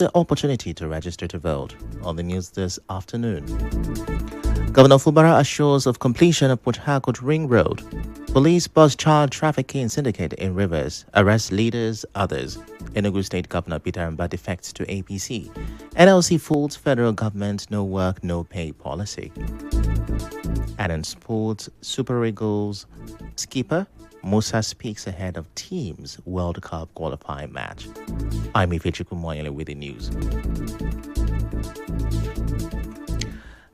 The opportunity to register to vote on the news this afternoon. Governor Fubara assures of completion of Port Harcourt Ring Road. Police bust child trafficking syndicate in Rivers, arrest leaders, others. Enugu State Governor Peter Mba defects to APC. NLC folds federal government no work, no pay policy. And in sports, Super Eagles skipper Musa speaks ahead of team's World Cup qualifying match. I'm Ifechukwu Muonyili with the news.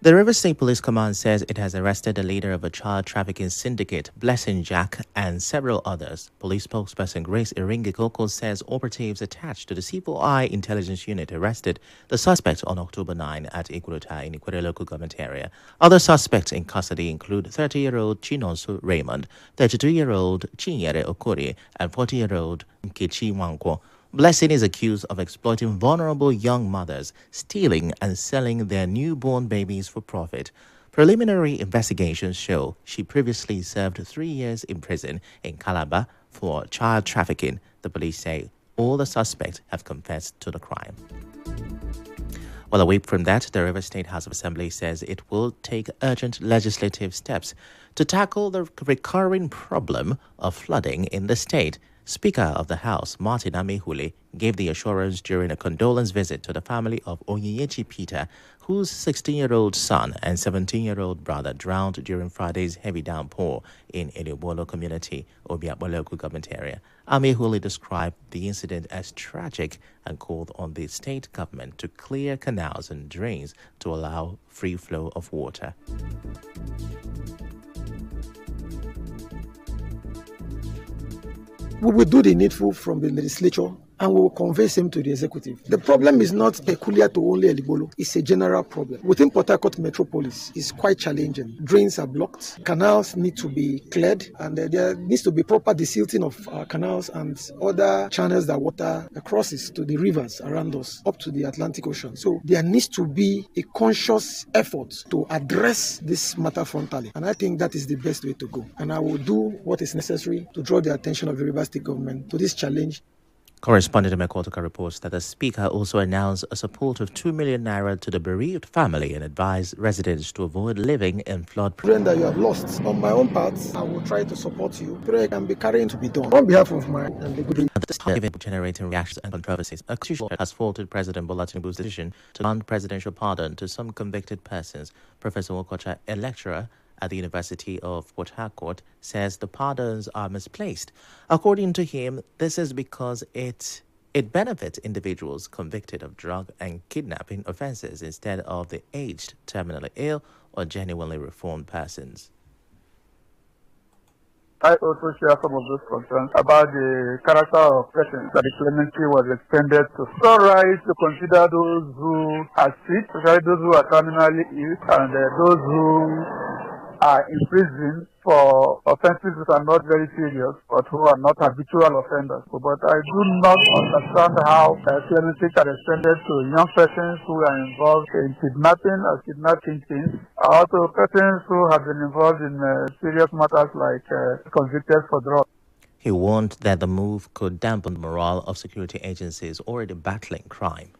The Rivers State Police Command says it has arrested the leader of a child trafficking syndicate, Blessing Jack, and several others. Police spokesperson Grace Iringikoko says operatives attached to the C4I intelligence unit arrested the suspect on October 9 at Ikwurota in Ikwere local government area. Other suspects in custody include 30-year-old Chinonso Raymond, 32-year-old Chinyere Okori, and 40-year-old Nkechi Wankwo. Blessing is accused of exploiting vulnerable young mothers, stealing and selling their newborn babies for profit. Preliminary investigations show she previously served 3 years in prison in Calabar for child trafficking. The police say all the suspects have confessed to the crime. Well, away from that, the Rivers State House of Assembly says it will take urgent legislative steps to tackle the recurring problem of flooding in the state. Speaker of the House, Martin Amehule, gave the assurance during a condolence visit to the family of Onyechi Peter, whose 16-year-old son and 17-year-old brother drowned during Friday's heavy downpour in Eliobolo community, Obiakpo local government area. Amehule described the incident as tragic and called on the state government to clear canals and drains to allow free flow of water. We will do the needful from the legislature and we will convey same to the executive. The problem is not peculiar to only Elibolo. It's a general problem. Within Port Harcourt Metropolis, it's quite challenging. Drains are blocked, canals need to be cleared, and there needs to be proper desilting of canals and other channels that water crosses to the rivers around us, up to the Atlantic Ocean. So there needs to be a conscious effort to address this matter frontally. And I think that is the best way to go. And I will do what is necessary to draw the attention of the Rivers State government to this challenge. Correspondent Mekotoka reports that the Speaker also announced a support of 2 million naira to the bereaved family and advised residents to avoid living in flood. Praying that you have lost. On my own part, I will try to support you. Prayer can be carrying to be done. On behalf of my and the good. This event generating reactions and controversies. A constitutional court has faulted President Bola Tinubu's decision to grant presidential pardon to some convicted persons. Professor Wokocha, a lecturer at the University of Port Harcourt, says the pardons are misplaced. According to him, this is because it benefits individuals convicted of drug and kidnapping offenses instead of the aged, terminally ill, or genuinely reformed persons. I also share some of those concerns about the character of persons that the clemency was extended to. It's all right to consider those who are sick, especially those who are terminally ill, and those who are in prison for offenses that are not very serious, but who are not habitual offenders. But I do not understand how clemency can be extended to young persons who are involved in kidnapping or kidnapping things, also persons who have been involved in serious matters like convicted for drugs. He warned that the move could dampen the morale of security agencies already battling crime.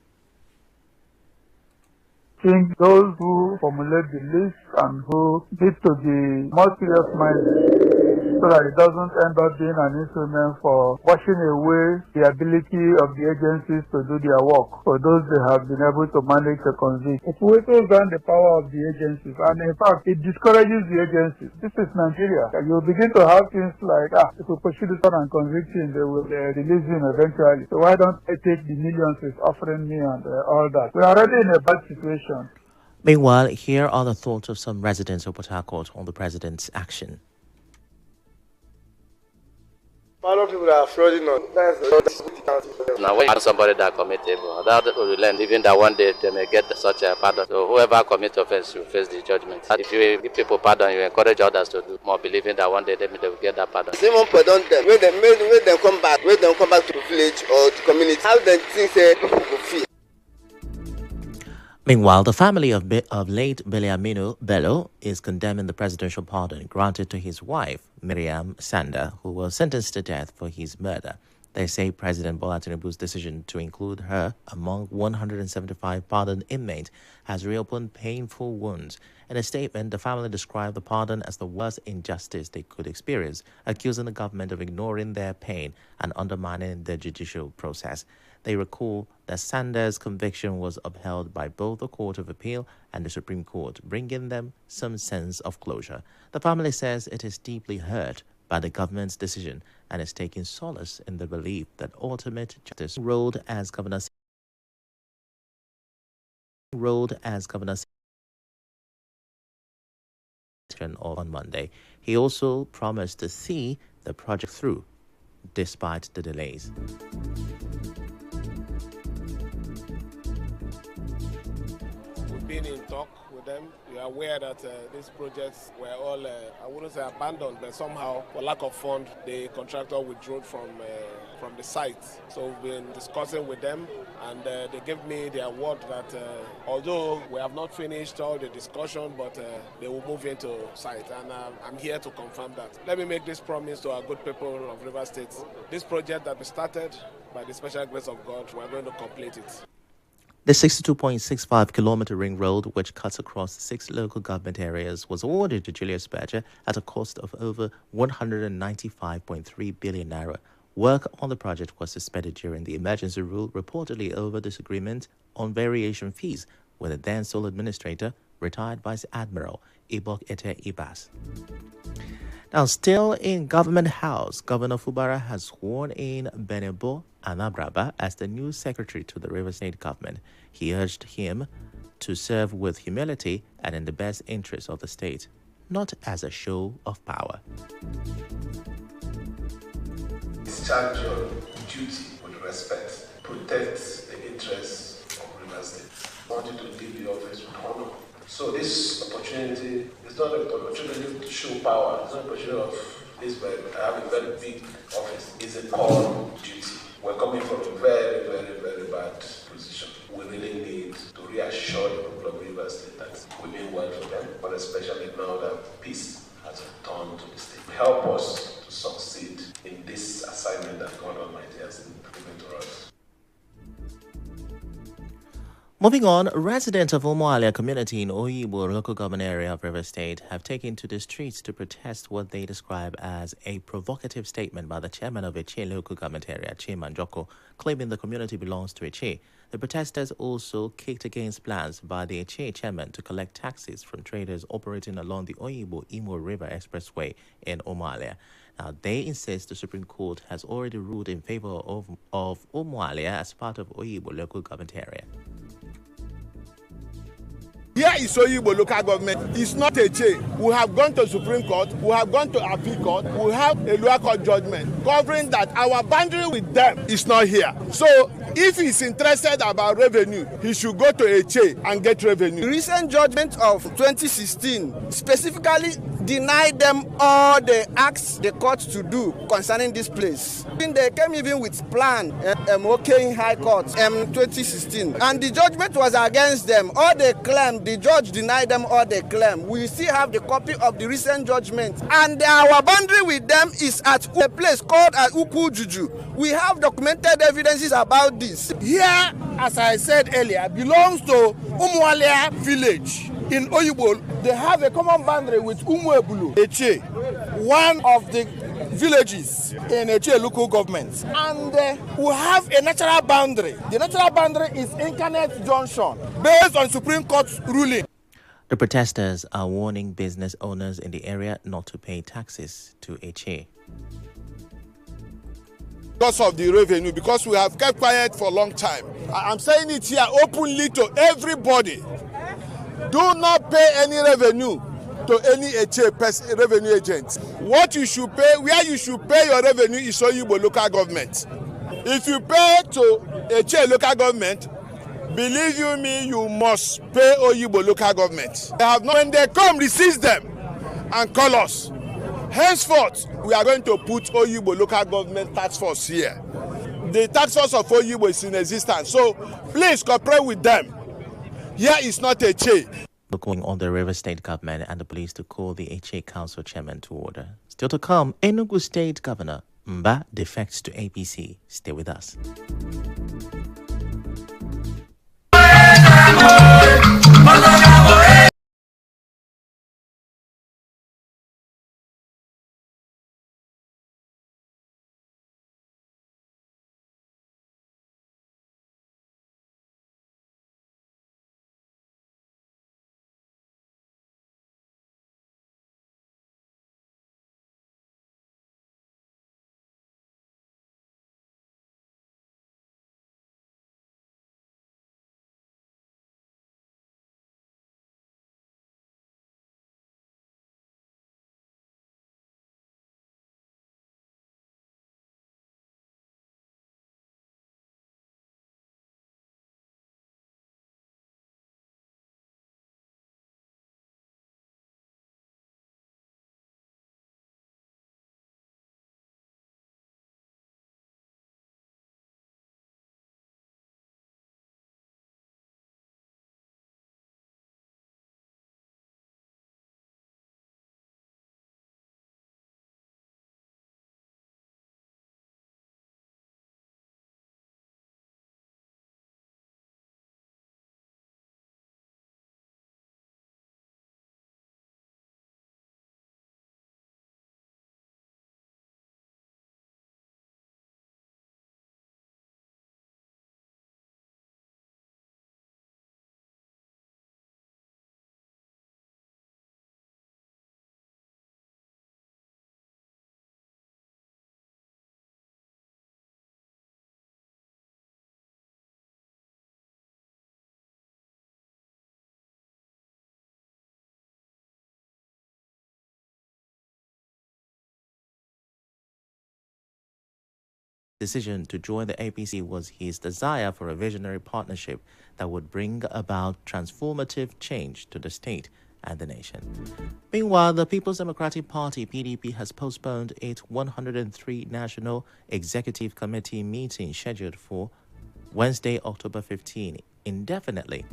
I think those who formulate the list and who need to be more serious minded so that it doesn't end up being an instrument for washing away the ability of the agencies to do their work for those they have been able to manage to convict. It whittles down the power of the agencies, and in fact it discourages the agencies. This is Nigeria. You'll begin to have things like, if we pursue this one and convict him, they will release him eventually. So why don't I take the millions he's offering me and all that? We're already in a bad situation. Meanwhile, here are the thoughts of some residents of Port Harcourt on the president's action. A lot of people are flooding on. Now, when somebody that committed, that will learn, even that one day they may get such a pardon. So whoever commits offense will face the judgment. If you give people pardon, you encourage others to do more, believing that one day they will get that pardon. Someone pardon them. When them come back, to the village or the community, how they think they will feel. Meanwhile, the family of late Beliamino Bello is condemning the presidential pardon granted to his wife, Miriam Sanda, who was sentenced to death for his murder. They say President Bola Tinubu's decision to include her among 175 pardoned inmates has reopened painful wounds. In a statement, the family described the pardon as the worst injustice they could experience, accusing the government of ignoring their pain and undermining the judicial process. They recall that Sanders' conviction was upheld by both the Court of Appeal and the Supreme Court, bringing them some sense of closure. The family says it is deeply hurt by the government's decision and is taking solace in the belief that ultimate justice ruled as Governor on Monday. He also promised to see the project through despite the delays. We've been in talk with them. We are aware that these projects were all, I wouldn't say abandoned, but somehow, for lack of fund, the contractor withdrew from the site. So we've been discussing with them, and they gave me their word that although we have not finished all the discussion, but they will move into site, and I'm here to confirm that. Let me make this promise to our good people of Rivers State. This project that we started, by the special grace of God, we are going to complete it. The 62.65-kilometer ring road, which cuts across 6 local government areas, was awarded to Julius Berger at a cost of over 195.3 billion naira. Work on the project was suspended during the emergency rule, reportedly over disagreement on variation fees with the then sole administrator, retired Vice Admiral Ibok Ete Ibas. Now, still in Government House, Governor Fubara has sworn in Benebo Anabraba as the new secretary to the Rivers State government. He urged him to serve with humility and in the best interest of the state, not as a show of power. Discharge your duty with respect. Protect the interests of Rivers State. I want you to leave the office with honor. So this opportunity is not an opportunity to show power. It's not an opportunity of this, but I have a very big office. It's a core duty. We're coming from a very, very, very bad position. We really need to reassure the people of Rivers State that we mean well for them, but especially now that peace has returned to the state. Help us to succeed in this assignment that God Almighty has given to us. Moving on, residents of Muonyili community in Oyibo local government area of Rivers State have taken to the streets to protest what they describe as a provocative statement by the chairman of Eche local government area, Chima Njoko, claiming the community belongs to Eche. The protesters also kicked against plans by the Eche chairman to collect taxes from traders operating along the Oyibo-Imo River Expressway in Muonyili. Now, they insist the Supreme Court has already ruled in favor of Muonyili as part of Oyibo local government area. Here is Oyibo local government. It's not a change. We have gone to Supreme Court. We have gone to Appeal Court. We have a lower court judgment covering that our boundary with them is not here. So if he's interested about revenue, he should go to Eche and get revenue. The recent judgment of 2016 specifically denied them all they asked the court to do concerning this place. They came even with plan, in High Court, 2016. And the judgment was against them. All they claimed, the judge denied them all they claim. We still have the copy of the recent judgment. And our boundary with them is at a place called Uku Juju. We have documented evidences about this. Here, as I said earlier, belongs to Muonyili village. In Oyibo, they have a common boundary with Umuebulu, Eche, one of the villages in Eche local government. And we have a natural boundary. The natural boundary is Incarnate Junction, based on Supreme Court's ruling. The protesters are warning business owners in the area not to pay taxes to Eche. Because of the revenue, because we have kept quiet for a long time. I'm saying it here openly to everybody. Do not pay any revenue to any Eche revenue agent. What you should pay, where you should pay your revenue is Oyibo local government. If you pay to Eche local government, believe you me, you must pay Oyibo local government. They have not, when they come, resist them and call us. Henceforth, we are going to put Oyibo local government task force here. The task force of Oyibo is in existence, so please cooperate with them. Here is not Eche. Calling on the Rivers State government and the police to call the Eche Council chairman to order. Still to come, Enugu State Governor Mba defects to APC. Stay with us. Decision to join the APC was his desire for a visionary partnership that would bring about transformative change to the state and the nation. Meanwhile, the People's Democratic Party, PDP, has postponed its 103 National Executive Committee meeting scheduled for Wednesday, October 15, indefinitely.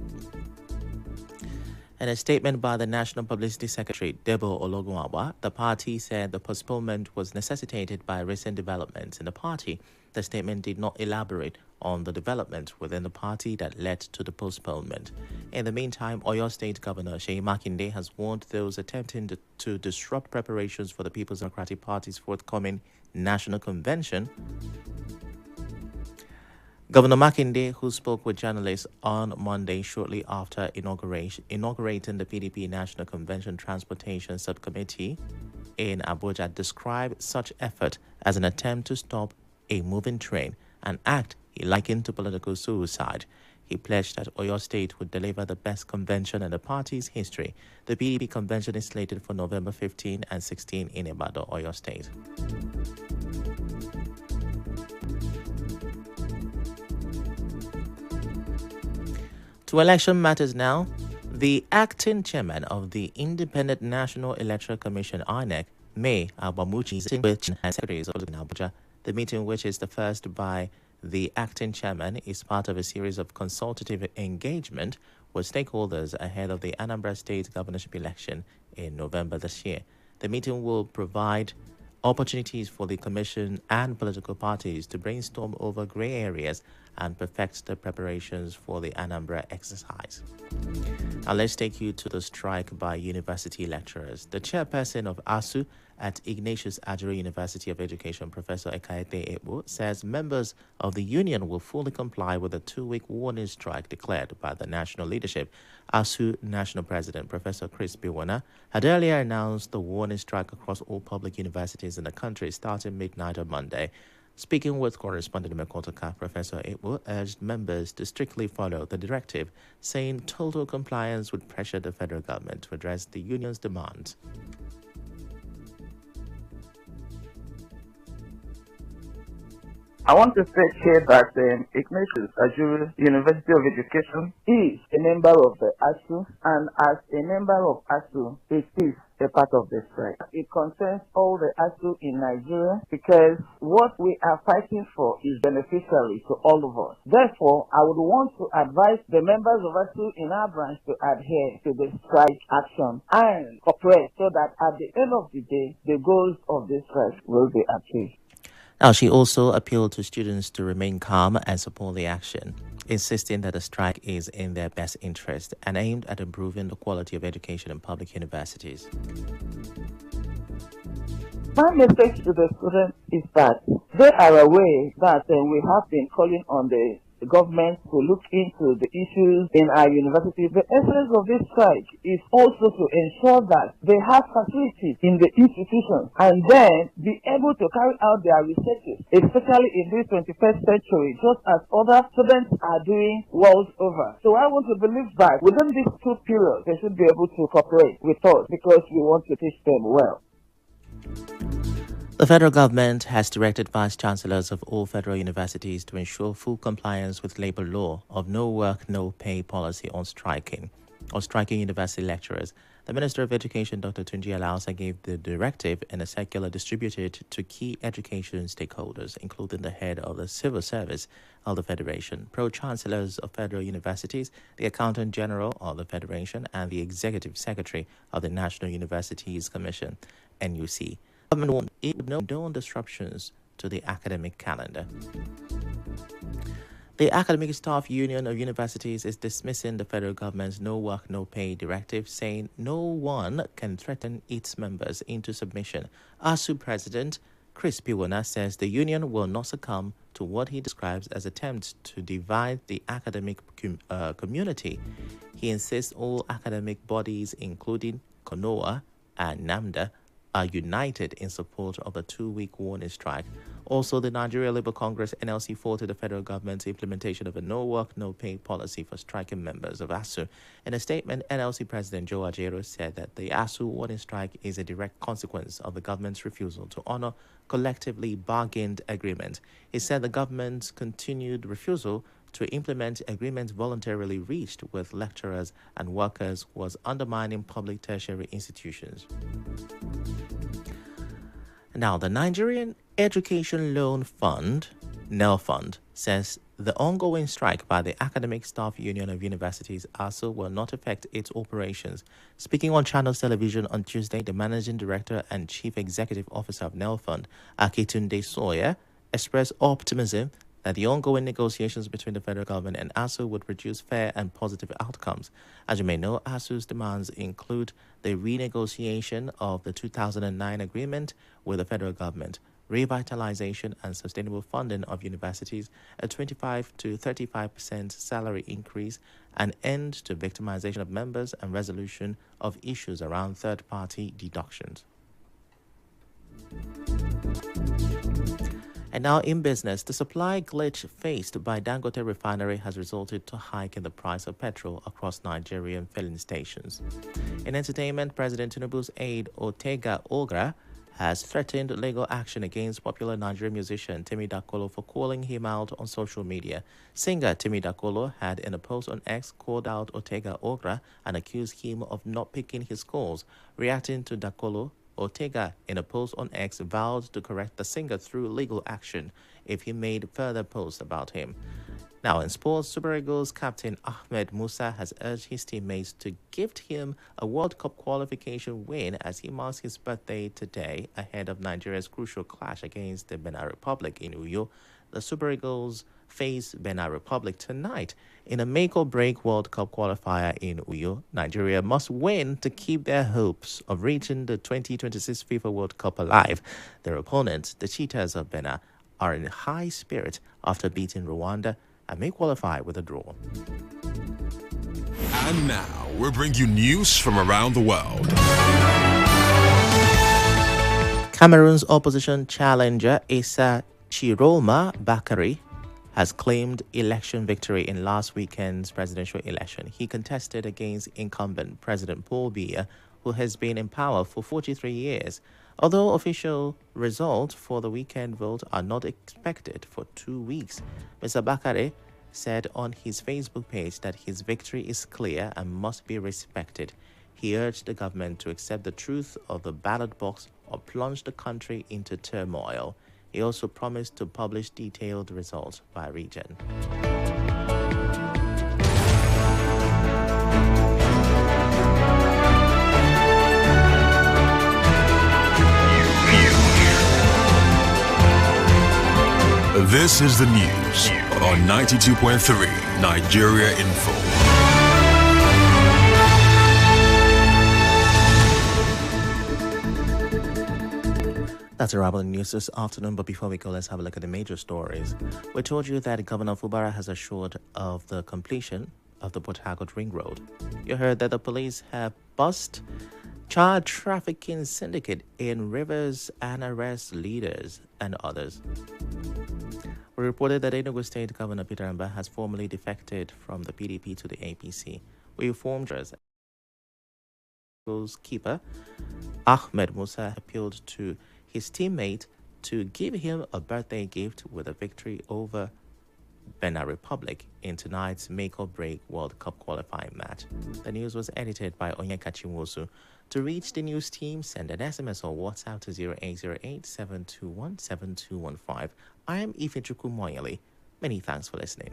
In a statement by the National Publicity Secretary, Debo Ologunagba, the party said the postponement was necessitated by recent developments in the party. The statement did not elaborate on the development within the party that led to the postponement. In the meantime, Oyo State Governor Seyi Makinde has warned those attempting to disrupt preparations for the People's Democratic Party's forthcoming National Convention. Governor Makinde, who spoke with journalists on Monday shortly after inaugurating the PDP National Convention Transportation Subcommittee in Abuja, described such effort as an attempt to stop a moving train, an act he likened to political suicide. He pledged that Oyo State would deliver the best convention in the party's history. The PDP convention is slated for November 15 and 16 in Ibadan, Oyo State. To election matters now. The acting chairman of the Independent National Electoral Commission, INEC, May Agbamuchi, and secretaries of Abuja. The meeting, which is the first by the acting chairman, is part of a series of consultative engagement with stakeholders ahead of the Anambra State governorship election in November this year. The meeting will provide opportunities for the Commission and political parties to brainstorm over grey areas and perfect the preparations for the Anambra exercise. Now let's take you to the strike by university lecturers. The chairperson of ASU at Ignatius Ajuri University of Education, Professor Ekaete Ebo, says members of the union will fully comply with a 2-week warning strike declared by the national leadership. ASU National President, Professor Chris Biwana, had earlier announced the warning strike across all public universities in the country starting midnight on Monday. Speaking with correspondent Mekotoka, Professor Ebo urged members to strictly follow the directive, saying total compliance would pressure the federal government to address the union's demands. I want to state here that Ignatius Ajuri University of Education is a member of the ASU, and as a member of ASU, it is a part of the strike. It concerns all the ASU in Nigeria because what we are fighting for is beneficial to all of us. Therefore, I would want to advise the members of ASU in our branch to adhere to the strike action and cooperate so that at the end of the day, the goals of this strike will be achieved. Now, she also appealed to students to remain calm and support the action, insisting that the strike is in their best interest and aimed at improving the quality of education in public universities. My message to the students is that they are aware that we have been calling on the government to look into the issues in our universities. The essence of this strike is also to ensure that they have facilities in the institutions and then be able to carry out their researches, especially in this 21st century, just as other students are doing world over. So I want to believe that within these 2 periods, they should be able to cooperate with us because we want to teach them well. The federal government has directed vice chancellors of all federal universities to ensure full compliance with labor law of no work, no pay policy on striking university lecturers. The Minister of Education, Dr. Tunji Alausa, gave the directive in a circular distributed to key education stakeholders, including the head of the civil service of the Federation, pro-chancellors of federal universities, the accountant general of the Federation, and the executive secretary of the National Universities Commission, NUC. Government warned no disruptions to the academic calendar. The Academic Staff Union of Universities is dismissing the federal government's No Work, No Pay directive, saying no one can threaten its members into submission. ASU President Chris Piwona says the union will not succumb to what he describes as attempts to divide the academic community. He insists all academic bodies, including CONOA and NAMDA, are united in support of a 2-week warning strike. Also, the Nigeria Labour Congress NLC faulted the federal government's implementation of a no work, no pay policy for striking members of ASU. In a statement, NLC President Joe Ajero said that the ASU warning strike is a direct consequence of the government's refusal to honor collectively bargained agreement. He said the government's continued refusal to implement agreements voluntarily reached with lecturers and workers was undermining public tertiary institutions. Now, the Nigerian Education Loan Fund, NEL-Fund, says the ongoing strike by the Academic Staff Union of Universities, ASU, will not affect its operations. Speaking on Channels Television on Tuesday, the Managing Director and Chief Executive Officer of NEL-Fund, Akitunde Sawyer, expressed optimism that the ongoing negotiations between the federal government and ASU would produce fair and positive outcomes. As you may know, ASU's demands include the renegotiation of the 2009 agreement with the federal government, revitalization and sustainable funding of universities, a 25 to 35% salary increase, an end to victimization of members, and resolution of issues around third-party deductions. And now in business, the supply glitch faced by Dangote Refinery has resulted to a hike in the price of petrol across Nigerian filling stations. In entertainment, President Tinubu's aide Otega Ogra has threatened legal action against popular Nigerian musician Timi Dakolo for calling him out on social media. Singer Timi Dakolo had, in a post on X, called out Otega Ogra and accused him of not picking his calls. Reacting to Dakolo, Ortega, in a post on X, vowed to correct the singer through legal action if he made further posts about him. Now, in sports, Super Eagles captain Ahmed Musa has urged his teammates to gift him a World Cup qualification win as he marks his birthday today ahead of Nigeria's crucial clash against the Benin Republic in Uyo. The Super Eagles face Benin Republic tonight in a make-or-break World Cup qualifier in Uyo. Nigeria must win to keep their hopes of reaching the 2026 FIFA World Cup alive. Their opponents, the Cheetahs of Benin, are in high spirit after beating Rwanda and may qualify with a draw. And now, we bring you news from around the world. Cameroon's opposition challenger Issa Chiroma Bakary has claimed election victory in last weekend's presidential election. He contested against incumbent President Paul Biya, who has been in power for 43 years. Although official results for the weekend vote are not expected for 2 weeks, Mr. Bakary said on his Facebook page that his victory is clear and must be respected. He urged the government to accept the truth of the ballot box or plunge the country into turmoil. He also promised to publish detailed results by region. This is the news on 92.3 Nigeria Info. That's a wrap on the news this afternoon, but before we go, let's have a look at the major stories. We told you that Governor Fubara has assured of the completion of the Port Harcourt Ring Road. You heard that the police have bust child trafficking syndicate in Rivers and arrest leaders and others. We reported that Enugu State Governor Peter Amba has formally defected from the PDP to the APC. We informed us goalkeeper Ahmed Musa appealed to his teammate to give him a birthday gift with a victory over Benin Republic in tonight's make-or-break World Cup qualifying match. The news was edited by Onyeka Chinwosu. To reach the news team, send an SMS or WhatsApp to 0808-721-7215. I am Ifechukwu Muonyili. Many thanks for listening.